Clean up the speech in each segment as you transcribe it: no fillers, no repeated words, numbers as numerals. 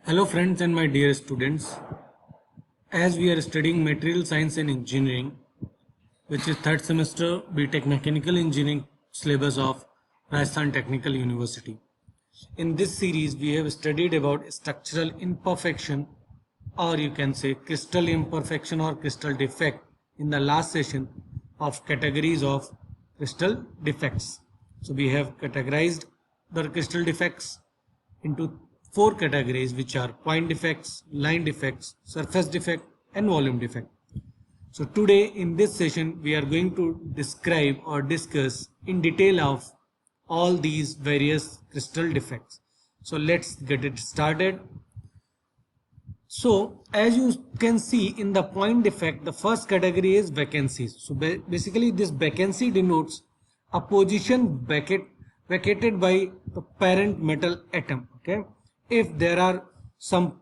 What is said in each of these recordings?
Hello friends and my dear students, as we are studying material science and engineering, which is third semester BTech Mechanical Engineering syllabus of Rajasthan Technical University. In this series we have studied about structural imperfection, or you can say crystal imperfection or crystal defect in the last session of categories of crystal defects. So we have categorized the crystal defects into four categories, which are point defects, line defects, surface defect and volume defect. So today in this session we are going to describe or discuss in detail of all these various crystal defects. So let's get it started. So as you can see in the point defect, the first category is vacancies. So basically this vacancy denotes a position vacated by the parent metal atom. Okay, if there are some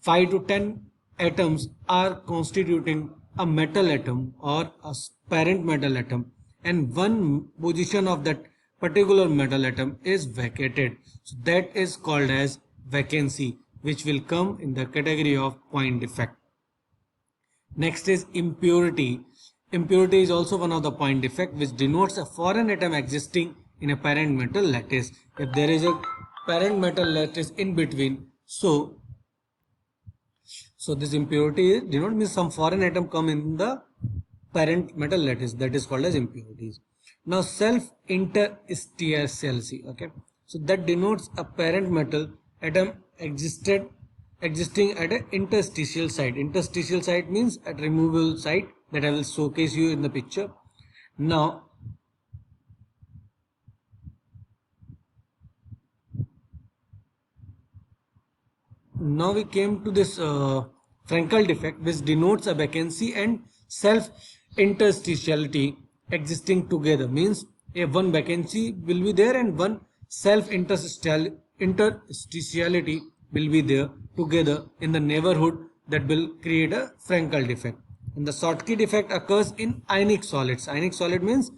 5 to 10 atoms are constituting a metal atom or a parent metal atom, and one position of that particular metal atom is vacated, so that is called as vacancy, which will come in the category of point defect. Next is impurity. Impurity is also one of the point defect, which denotes a foreign atom existing in a parent metal lattice. If there is a parent metal lattice in between, so this impurity denotes means some foreign atom come in the parent metal lattice, that is called as impurities. Now self interstitiality, okay, so that denotes a parent metal atom existing at an interstitial site. Interstitial site means at removable site, that I will showcase you in the picture. Now we came to this Frankel defect, which denotes a vacancy and self interstitiality existing together. Means if one vacancy will be there and one self interstitiality will be there together in the neighborhood, that will create a Frankel defect. And the Schottky defect occurs in ionic solids. Ionic solid means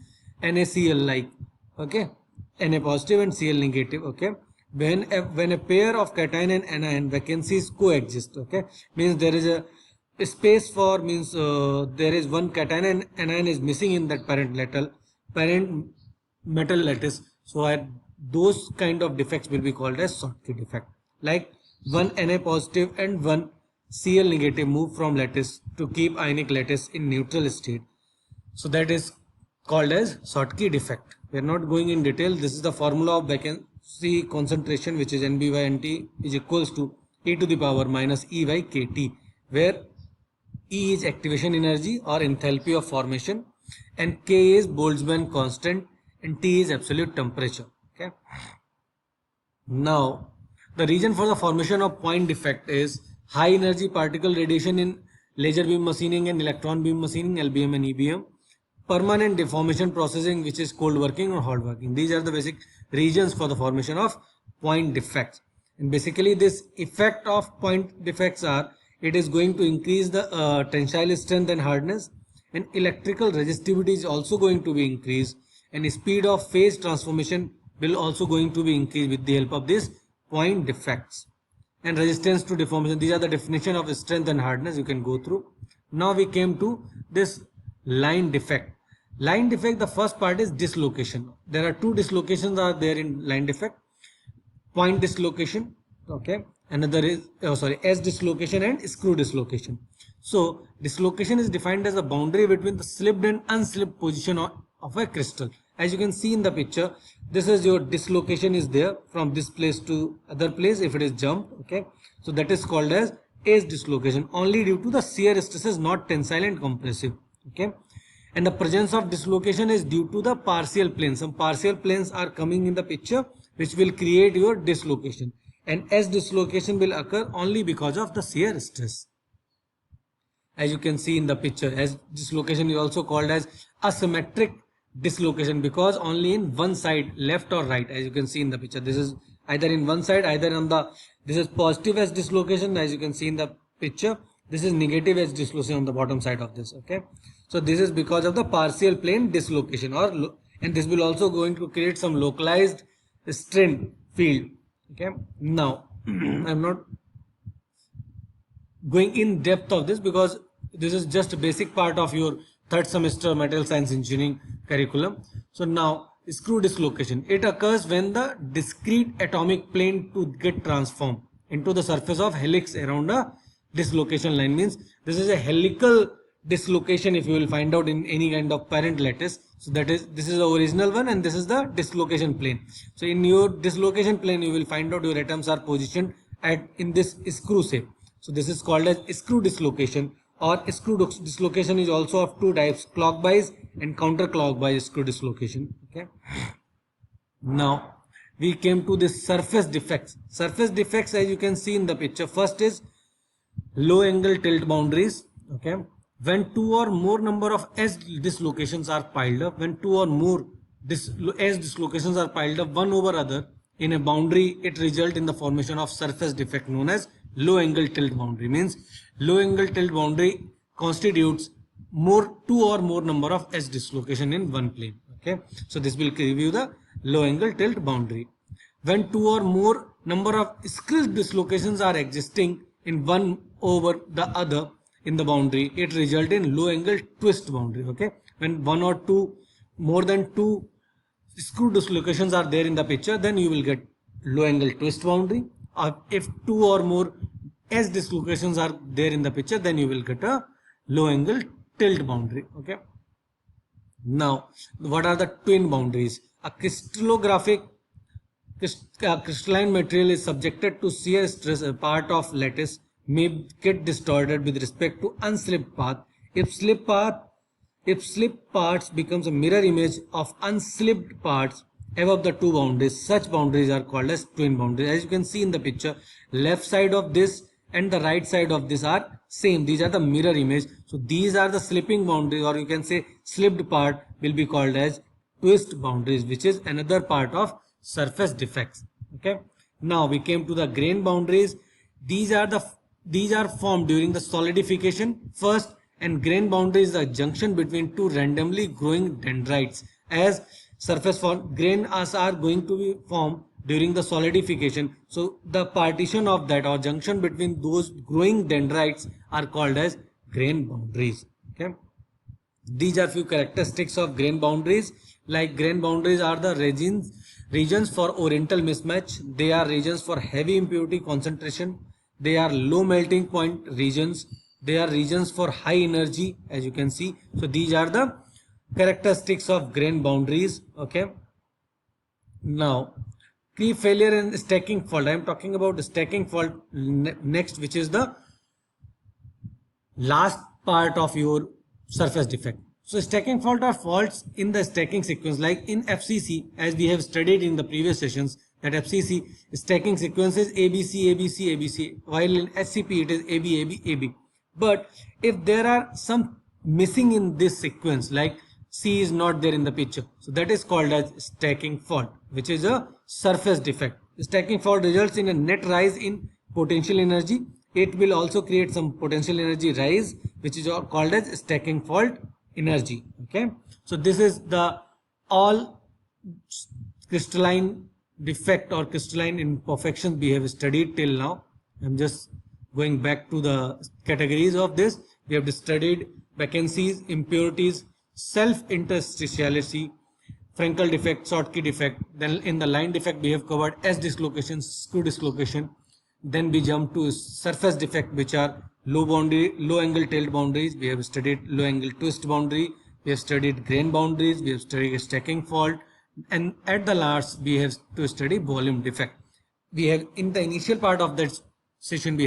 NaCl like, okay, Na positive and Cl negative, okay. When a pair of cation and anion vacancies coexist, okay, means there is a space for, means there is one cation and anion is missing in that parent metal lattice, so those kind of defects will be called as Schottky defect. Like one Na positive and one Cl negative move from lattice to keep ionic lattice in neutral state, so that is called as Schottky defect. We are not going in detail. This is the formula of vacancy concentration, which is Nb by Nt is equals to e to the power minus E by Kt, where E is activation energy or enthalpy of formation, and K is Boltzmann constant, and T is absolute temperature. Okay. Now the reason for the formation of point defect is high energy particle radiation in laser beam machining and electron beam machining, LBM and EBM, permanent deformation processing, which is cold working or hot working. These are the basic reasons for the formation of point defects. And basically this effect of point defects are, it is going to increase the tensile strength and hardness, and electrical resistivity is also going to be increased, and speed of phase transformation will also going to be increased with the help of these point defects. And resistance to deformation, these are the definition of strength and hardness, you can go through. Now we came to this line defect. Line defect, the first part is dislocation. There are two dislocations are there in line defect: point dislocation, okay, another is edge dislocation and screw dislocation. So dislocation is defined as the boundary between the slipped and unslipped position of a crystal. As you can see in the picture, this is your dislocation is there from this place to other place if it is jump, okay, so that is called as edge dislocation, only due to the shear stresses, not tensile and compressive, okay. And the presence of dislocation is due to the partial planes. Some partial planes are coming in the picture, which will create your dislocation, and edge dislocation will occur only because of the shear stress. As you can see in the picture, edge dislocation is also called as asymmetric dislocation, because only in one side, left or right. As you can see in the picture, this is either in one side, either on the, this is positive edge dislocation, as you can see in the picture, this is negative edge dislocation on the bottom side of this, okay. So this is because of the partial plane dislocation, and this will also going to create some localized strain field, okay. Now I'm not going in depth of this because this is just a basic part of your third semester material science engineering curriculum. So now screw dislocation. It occurs when the discrete atomic plane to get transformed into the surface of helix around a dislocation line. Means this is a helical dislocation if you will find out in any kind of parent lattice. So that is, this is the original one and this is the dislocation plane. So in your dislocation plane you will find out your atoms are positioned in this screw shape. So this is called as screw dislocation, or screw dislocation is also of two types, clockwise and counterclockwise screw dislocation. Okay. Now we came to the surface defects. Surface defects, as you can see in the picture, first is low angle tilt boundaries. Okay. When two or more number of edge dislocations are piled up, when two or more edge dislocations are piled up one over other in a boundary, it results in the formation of surface defect known as low angle tilt boundary. Means low angle tilt boundary constitutes two or more number of edge dislocation in one plane. Okay, so this will give you the low angle tilt boundary. When two or more number of screw dislocations are existing in one over the other in the boundary, it results in low angle twist boundary. Okay, when one or two more than two screw dislocations are there in the picture, then you will get low angle twist boundary. Or if two or more edge dislocations are there in the picture, then you will get a low angle tilt boundary. Okay. Now, what are the twin boundaries? A crystallographic crystalline material is subjected to shear stress. A part of lattice may get distorted with respect to unslipped path. If slipped parts becomes a mirror image of unslipped parts above the two boundaries, such boundaries are called as twin boundaries. As you can see in the picture, left side of this and the right side of this are same. These are the mirror image. So these are the slipping boundaries, or you can say slipped part will be called as twist boundaries, which is another part of surface defects. Okay. Now we came to the grain boundaries. These are formed during the solidification first, and grain boundary is the junction between two randomly growing dendrites. As surface grain are going to be formed during the solidification, so the partition of that or junction between those growing dendrites are called as grain boundaries. Okay, these are few characteristics of grain boundaries. Like grain boundaries are the regions for oriental mismatch. They are regions for heavy impurity concentration. They are low melting point regions. They are regions for high energy, as you can see. So these are the characteristics of grain boundaries. Okay. Now, creep failure and stacking fault. I am talking about the stacking fault next, which is the last part of your surface defect. So stacking fault are faults in the stacking sequence, like in FCC, as we have studied in the previous sessions, that FCC stacking sequence is ABC, ABC, ABC, while in SCP it is AB, AB, AB. But if there are some missing in this sequence, like C is not there in the picture, so that is called as stacking fault, which is a surface defect. Stacking fault results in a net rise in potential energy. It will also create some potential energy rise, which is called as stacking fault energy. Okay, so this is the all crystalline defect or crystalline imperfections we have studied till now. I'm just going back to the categories of this. We have studied vacancies, impurities, self-interstitiality, Frankel defect, Schottky defect. Then in the line defect we have covered S dislocation, screw dislocation. Then we jump to surface defect, which are low angle tilt boundaries. We have studied low angle twist boundary. We have studied grain boundaries. We have studied stacking fault. And at the last, we have to study volume defect. We have in the initial part of that session,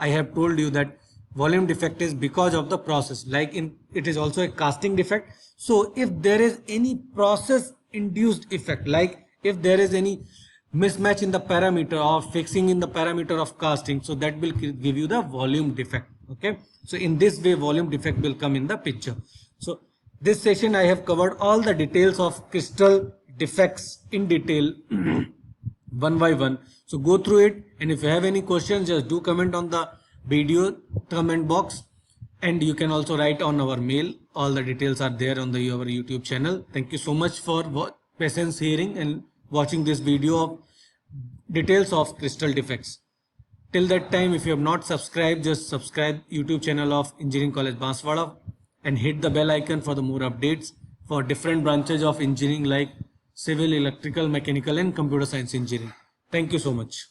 I have told you that volume defect is because of the process. Like it is also a casting defect. So if there is any process induced effect, like if there is any mismatch in the parameter or fixing in the parameter of casting, so that will give you the volume defect. Okay, so in this way volume defect will come in the picture. So this session I have covered all the details of crystal defects in detail one by one. So go through it, and if you have any questions, just do comment on the video comment box, and you can also write on our mail. All the details are there on our YouTube channel. Thank you so much for patience hearing and watching this video of details of crystal defects. Till that time, if you have not subscribed, just subscribe YouTube channel of Engineering College Banswara and hit the bell icon for the more updates for different branches of engineering like civil, electrical, mechanical and computer science engineering. Thank you so much.